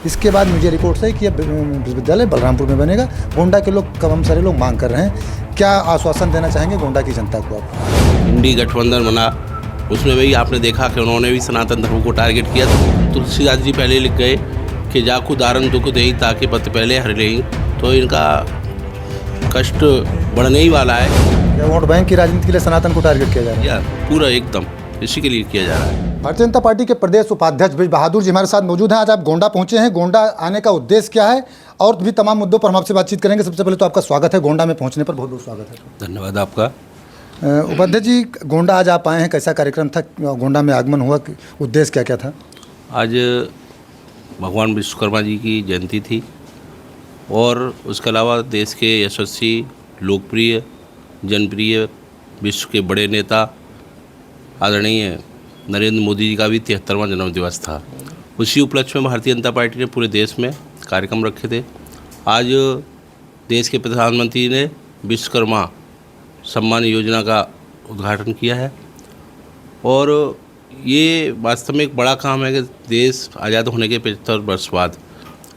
इसके बाद media reports है कि यह विश्वविद्यालय बलरामपुर में बनेगा। गोंडा के लोग तमाम सारे लोग मांग कर रहे हैं। क्या आश्वासन देना चाहेंगे गोंडा की जनता को आप? इंडी गठबंधन बना, उसमें भी आपने देखा कि उन्होंने भी सनातन धर्म को टारगेट किया। तुलसीदास जी पहले लिख गए कि जाकू दारन दुख देही ताकि पत पहले हर लेही, तो इनका कष्ट बढ़ने ही वाला है। क्या वोट बैंक की राजनीति के लिए सनातन को टारगेट किया जा रहा है? या पूरा एकदम इसी के लिए किया जा रहा है। भारतीय जनता पार्टी के प्रदेश उपाध्यक्ष ब्रिज बहादुर जी हमारे साथ मौजूद हैं। आज आप गोंडा पहुंचे हैं, गोंडा आने का उद्देश्य क्या है और भी तमाम मुद्दों पर हम आपसे बातचीत करेंगे। सबसे पहले तो आपका स्वागत है, गोंडा में पहुंचने पर बहुत बहुत स्वागत है। धन्यवाद आपका। उपाध्यक्ष जी, गोंडा आज आप आए हैं, कैसा कार्यक्रम था? गोंडा में आगमन हुआ, उद्देश्य क्या क्या था? आज भगवान विश्वकर्मा जी की जयंती थी और उसके अलावा देश के यशस्वी, लोकप्रिय, जनप्रिय, विश्व के बड़े नेता आदरणीय नरेंद्र मोदी जी का भी 73वां जन्मदिवस था। उसी उपलक्ष्य में भारतीय जनता पार्टी ने पूरे देश में कार्यक्रम रखे थे। आज देश के प्रधानमंत्री ने विश्वकर्मा सम्मान योजना का उद्घाटन किया है और ये वास्तव में एक बड़ा काम है कि देश आज़ाद होने के 75 वर्ष बाद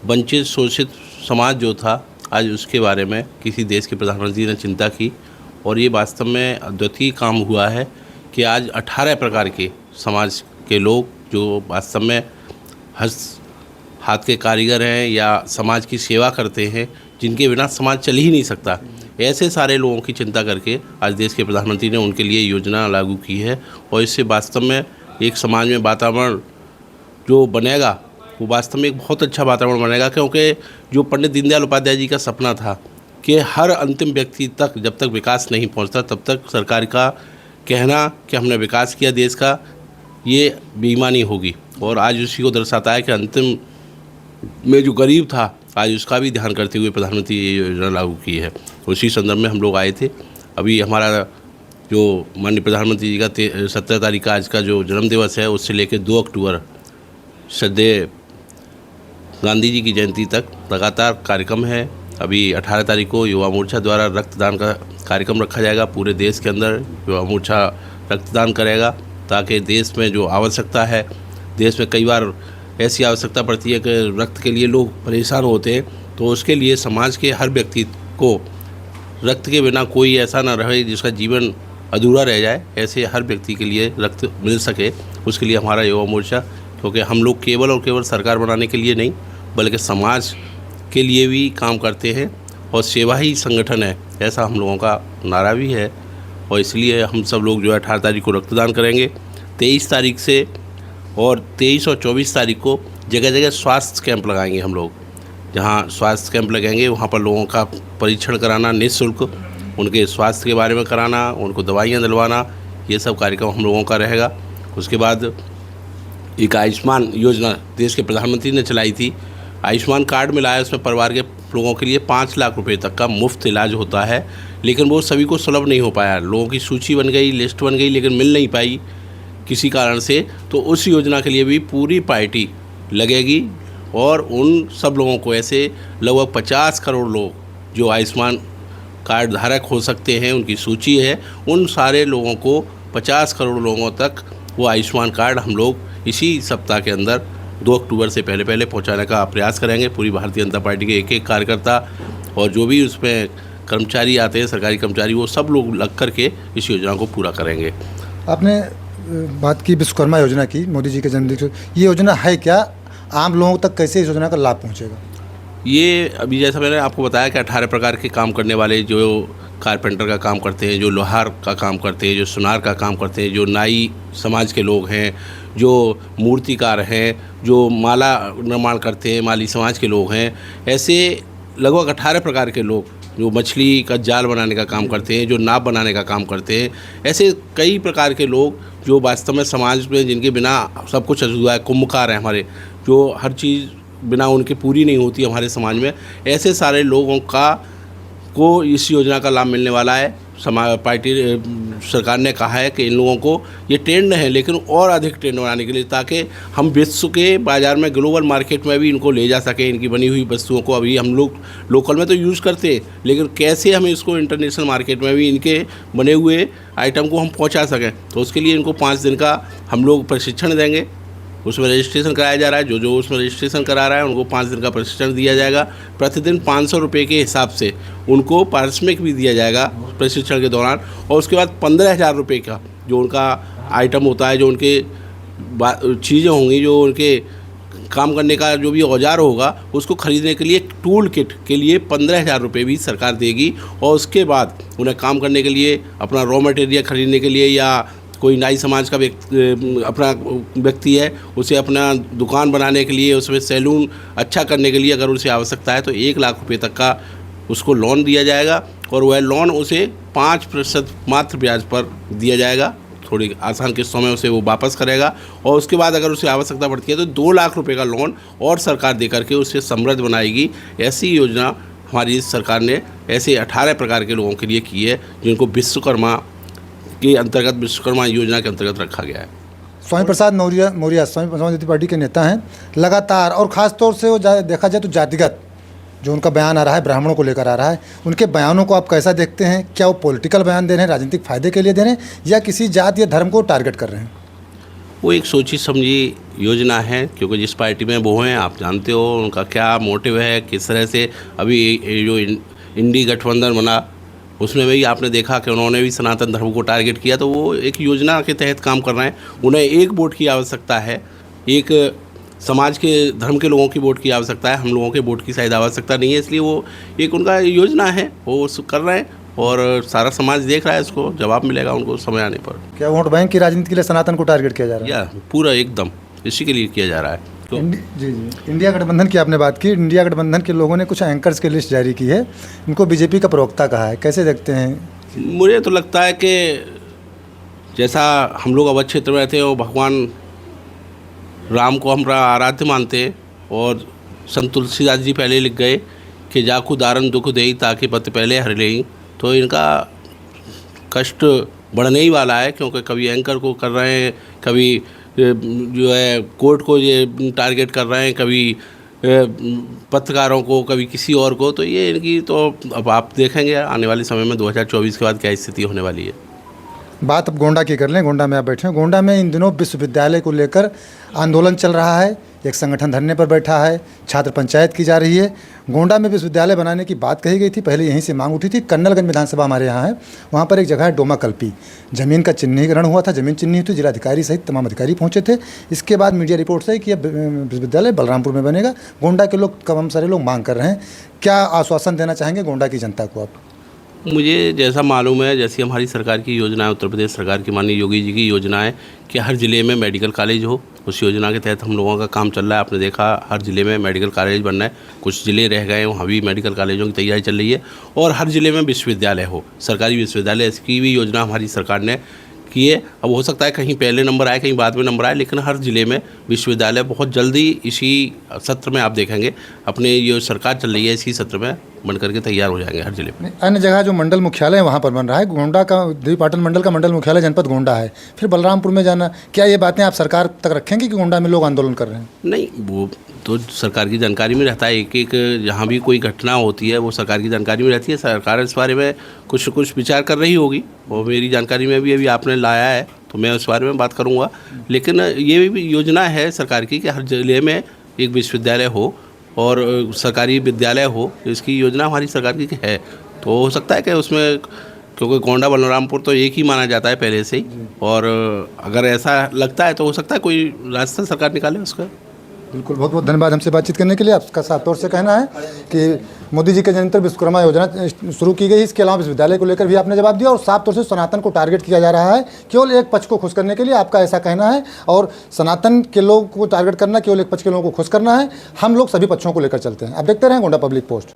वंचित शोषित समाज जो था, आज उसके बारे में किसी देश के प्रधानमंत्री ने चिंता की और ये वास्तव में अद्वितीय काम हुआ है कि आज 18 प्रकार के समाज के लोग जो वास्तव में हाथ के कारीगर हैं या समाज की सेवा करते हैं, जिनके बिना समाज चल ही नहीं सकता, ऐसे सारे लोगों की चिंता करके आज देश के प्रधानमंत्री ने उनके लिए योजना लागू की है और इससे वास्तव में एक समाज में वातावरण जो बनेगा वो वास्तव में एक बहुत अच्छा वातावरण बनेगा। क्योंकि जो पंडित दीनदयाल उपाध्याय जी का सपना था कि हर अंतिम व्यक्ति तक जब तक विकास नहीं पहुंचता तब तक सरकार का कहना कि हमने विकास किया देश का, ये बेईमानी होगी और आज उसी को दर्शाता है कि अंतिम में जो गरीब था आज उसका भी ध्यान करते हुए प्रधानमंत्री ये योजना लागू की है। उसी संदर्भ में हम लोग आए थे। अभी हमारा जो माननीय प्रधानमंत्री जी का 17 तारीख का आज का जो जन्मदिवस है, उससे लेकर 2 अक्टूबर श्रद्धेय गांधी जी की जयंती तक लगातार कार्यक्रम है। अभी 18 तारीख को युवा मोर्चा द्वारा रक्तदान का कार्यक्रम रखा जाएगा। पूरे देश के अंदर युवा मोर्चा रक्तदान करेगा ताकि देश में जो आवश्यकता है, देश में कई बार ऐसी आवश्यकता पड़ती है कि रक्त के लिए लोग परेशान होते हैं, तो उसके लिए समाज के हर व्यक्ति को रक्त के बिना कोई ऐसा ना रहे जिसका जीवन अधूरा रह जाए, ऐसे हर व्यक्ति के लिए रक्त मिल सके, उसके लिए हमारा युवा मोर्चा, क्योंकि हम लोग केवल और केवल सरकार बनाने के लिए नहीं बल्कि समाज के लिए भी काम करते हैं और सेवा ही संगठन है, ऐसा हम लोगों का नारा भी है। और इसलिए हम सब लोग जो है 18 तारीख को रक्तदान करेंगे। 23 तारीख से और 23 और 24 तारीख को जगह जगह स्वास्थ्य कैंप लगाएंगे हम लोग। जहाँ स्वास्थ्य कैंप लगेंगे वहाँ पर लोगों का परीक्षण कराना निःशुल्क, उनके स्वास्थ्य के बारे में कराना, उनको दवाइयाँ दिलवाना, ये सब कार्यक्रम हम लोगों का रहेगा। उसके बाद एक आयुष्मान योजना देश के प्रधानमंत्री ने चलाई थी। आयुष्मान कार्ड मिला है, उसमें परिवार के लोगों के लिए 5 लाख रुपए तक का मुफ्त इलाज होता है, लेकिन वो सभी को सुलभ नहीं हो पाया। लोगों की सूची बन गई, लिस्ट बन गई, लेकिन मिल नहीं पाई किसी कारण से। तो उस योजना के लिए भी पूरी पार्टी लगेगी और उन सब लोगों को, ऐसे लगभग 50 करोड़ लोग जो आयुष्मान कार्ड धारक हो सकते हैं, उनकी सूची है, उन सारे लोगों को 50 करोड़ लोगों तक वो आयुष्मान कार्ड हम लोग इसी सप्ताह के अंदर 2 अक्टूबर से पहले पहुंचाने का प्रयास करेंगे। पूरी भारतीय जनता पार्टी के एक कार्यकर्ता और जो भी उसमें कर्मचारी आते हैं, सरकारी कर्मचारी, वो सब लोग लग करके इस योजना को पूरा करेंगे। आपने बात की विश्वकर्मा योजना की, मोदी जी के जन्मदिन, ये योजना है क्या? आम लोगों तक कैसे इस योजना का लाभ पहुंचेगा? ये अभी जैसा मैंने आपको बताया कि 18 प्रकार के काम करने वाले, जो कारपेंटर का काम करते हैं, जो लोहार का काम करते हैं, जो सुनार का काम करते हैं, जो नाई समाज के लोग हैं, जो मूर्तिकार हैं, जो माला निर्माण करते हैं, माली समाज के लोग हैं, ऐसे लगभग 18 प्रकार के लोग, जो मछली का जाल बनाने का काम करते हैं, जो नाव बनाने का काम करते हैं, ऐसे कई प्रकार के लोग जो वास्तव में समाज में जिनके बिना सब कुछ अधूरा है। कुंभकार हैं हमारे, जो हर चीज़ बिना उनके पूरी नहीं होती हमारे समाज में, ऐसे सारे लोगों को इस योजना का लाभ मिलने वाला है। पार्टी सरकार ने कहा है कि इन लोगों को ये ट्रेंड है, लेकिन और अधिक ट्रेंड बनाने के लिए, ताकि हम विश्व के बाज़ार में, ग्लोबल मार्केट में भी इनको ले जा सकें। इनकी बनी हुई वस्तुओं को अभी हम लोग लोकल में तो यूज़ करते हैं, लेकिन कैसे हम इसको इंटरनेशनल मार्केट में भी इनके बने हुए आइटम को हम पहुंचा सकें, तो उसके लिए इनको 5 दिन का हम लोग प्रशिक्षण देंगे उसमें रजिस्ट्रेशन कराया जा रहा है। जो उसमें रजिस्ट्रेशन करा रहा है उनको 5 दिन का प्रशिक्षण दिया जाएगा। प्रतिदिन 500 रुपये के हिसाब से उनको पारिश्रमिक भी दिया जाएगा प्रशिक्षण के दौरान। और उसके बाद 15,000 रुपये का जो उनका आइटम होता है, जो उनके चीज़ें होंगी, जो उनके काम करने का जो भी औजार होगा, उसको ख़रीदने के लिए टूल किट के लिए 15,000 रुपये भी सरकार देगी। और उसके बाद उन्हें काम करने के लिए अपना रॉ मटेरियल ख़रीदने के लिए, या कोई नाई समाज का अपना व्यक्ति है, उसे अपना दुकान बनाने के लिए, उसमें सैलून अच्छा करने के लिए अगर उसे आवश्यकता है तो 1 लाख रुपये तक का उसको लोन दिया जाएगा। और वह लोन उसे 5% मात्र ब्याज पर दिया जाएगा। थोड़ी आसान किस्तों में उसे वो वापस करेगा। और उसके बाद अगर उसे आवश्यकता पड़ती है तो 2 लाख रुपए का लोन और सरकार दे करके उसे समृद्ध बनाएगी। ऐसी योजना हमारी सरकार ने ऐसे 18 प्रकार के लोगों के लिए की है, जिनको विश्वकर्मा के अंतर्गत, विश्वकर्मा योजना के अंतर्गत रखा गया है। स्वामी प्रसाद मौर्य समाजवादी पार्टी के नेता हैं। लगातार और ख़ास तौर से वो देखा जाए तो जातिगत जो उनका बयान आ रहा है, ब्राह्मणों को लेकर आ रहा है, उनके बयानों को आप कैसा देखते हैं? क्या वो पॉलिटिकल बयान दे रहे हैं, राजनीतिक फ़ायदे के लिए दे रहे हैं, या किसी जात या धर्म को टारगेट कर रहे हैं? वो एक सोची समझी योजना है, क्योंकि जिस पार्टी में वो हैं आप जानते हो उनका क्या मोटिव है, किस तरह से अभी जो इंडी गठबंधन बना उसमें भी आपने देखा कि उन्होंने भी सनातन धर्म को टारगेट किया। तो वो एक योजना के तहत काम कर रहे हैं। उन्हें एक वोट की आवश्यकता है, एक समाज के धर्म के लोगों की वोट की आवश्यकता है, हम लोगों के वोट की शायद आवश्यकता नहीं है। इसलिए वो एक उनका योजना है, वो कर रहे हैं और सारा समाज देख रहा है। इसको जवाब मिलेगा उनको समय आने पर। क्या वोट बैंक की राजनीति के लिए सनातन को टारगेट किया जा रहा है? या पूरा एकदम इसी के लिए किया जा रहा है। तो जी। इंडिया गठबंधन की आपने बात की। इंडिया गठबंधन के लोगों ने कुछ एंकर्स की लिस्ट जारी की है, इनको बीजेपी का प्रवक्ता कहा है, कैसे देखते हैं? मुझे तो लगता है कि जैसा हम लोग अवध क्षेत्र में रहते हैं और भगवान राम को हम आराध्य मानते हैं, और संत तुलसीदास जी पहले लिख गए कि जाकू दारन दुख देई ताकि पत पहले हर लेई। तो इनका कष्ट बढ़ने ही वाला है, क्योंकि कभी एंकर को कर रहे हैं, कभी जो है कोर्ट को ये टारगेट कर रहे हैं, कभी पत्रकारों को, कभी किसी और को। तो ये इनकी तो अब आप देखेंगे आने वाले समय में 2024 के बाद क्या स्थिति होने वाली है। बात अब गोंडा की कर लें। गोंडा में आप बैठे हैं। गोंडा में इन दिनों विश्वविद्यालय को लेकर आंदोलन चल रहा है, एक संगठन धरने पर बैठा है, छात्र पंचायत की जा रही है। गोंडा में विश्वविद्यालय बनाने की बात कही गई थी, पहले यहीं से मांग उठी थी। कन्नलगंज विधानसभा हमारे यहाँ है, वहाँ पर एक जगह है डोमा कल्पी, ज़मीन का चिन्हीकरण हुआ था, ज़मीन चिन्हित हुई, जिलाधिकारी सहित तमाम अधिकारी पहुँचे थे। इसके बाद मीडिया रिपोर्ट्स है कि अब विश्वविद्यालय बलरामपुर में बनेगा। गोंडा के लोग, तमाम सारे लोग मांग कर रहे हैं। क्या आश्वासन देना चाहेंगे गोंडा की जनता को आप? मुझे जैसा मालूम है, जैसी हमारी सरकार की योजना है, उत्तर प्रदेश सरकार की माननीय योगी जी की योजना है कि हर ज़िले में मेडिकल कॉलेज हो। उस योजना के तहत हम लोगों का काम चल रहा है। आपने देखा हर ज़िले में मेडिकल कॉलेज बनना है। कुछ ज़िले रह गए, वहाँ भी मेडिकल कॉलेजों की तैयारी चल रही है। और हर ज़िले में विश्वविद्यालय हो, सरकारी विश्वविद्यालय, इसकी भी योजना हमारी सरकार ने की है। अब हो सकता है कहीं पहले नंबर आए, कहीं बाद में नंबर आए, लेकिन हर ज़िले में विश्वविद्यालय बहुत जल्दी इसी सत्र में आप देखेंगे, अपने ये सरकार चल रही है इसी सत्र में बन करके तैयार हो जाएंगे हर जिले में। अन्य जगह जो मंडल मुख्यालय है वहाँ पर बन रहा है। गोंडा का देवीपाटन मंडल का मंडल मुख्यालय जनपद गोंडा है, फिर बलरामपुर में जाना। क्या ये बातें आप सरकार तक रखेंगे कि गोंडा में लोग आंदोलन कर रहे हैं? नहीं, वो तो सरकार की जानकारी में रहता है। एक जहाँ भी कोई घटना होती है वो सरकार की जानकारी में रहती है। सरकार इस बारे में कुछ विचार कर रही होगी, वो मेरी जानकारी में भी अभी आपने लाया है तो मैं उस बारे में बात करूँगा। लेकिन ये भी योजना है सरकार की कि हर जिले में एक विश्वविद्यालय हो और सरकारी विद्यालय हो। इसकी योजना हमारी सरकार की है। तो हो सकता है कि उसमें, क्योंकि गोंडा बलरामपुर तो एक ही माना जाता है पहले से ही, और अगर ऐसा लगता है तो हो सकता है कोई रास्ता सरकार निकाले उसका। बिल्कुल, बहुत बहुत धन्यवाद हमसे बातचीत करने के लिए। आपका साफ तौर से कहना है कि मोदी जी के जन्म पर विश्वकर्मा योजना शुरू की गई, इसके अलावा विश्वविद्यालय को लेकर भी आपने जवाब दिया, और साफ तौर से सनातन को टारगेट किया जा रहा है केवल एक पक्ष को खुश करने के लिए, आपका ऐसा कहना है। और सनातन के लोग को टारगेट करना, केवल एक पक्ष के लोगों को खुश करना है। हम लोग सभी पक्षों को लेकर चलते हैं। आप देखते रहें गोंडा पब्लिक पोस्ट।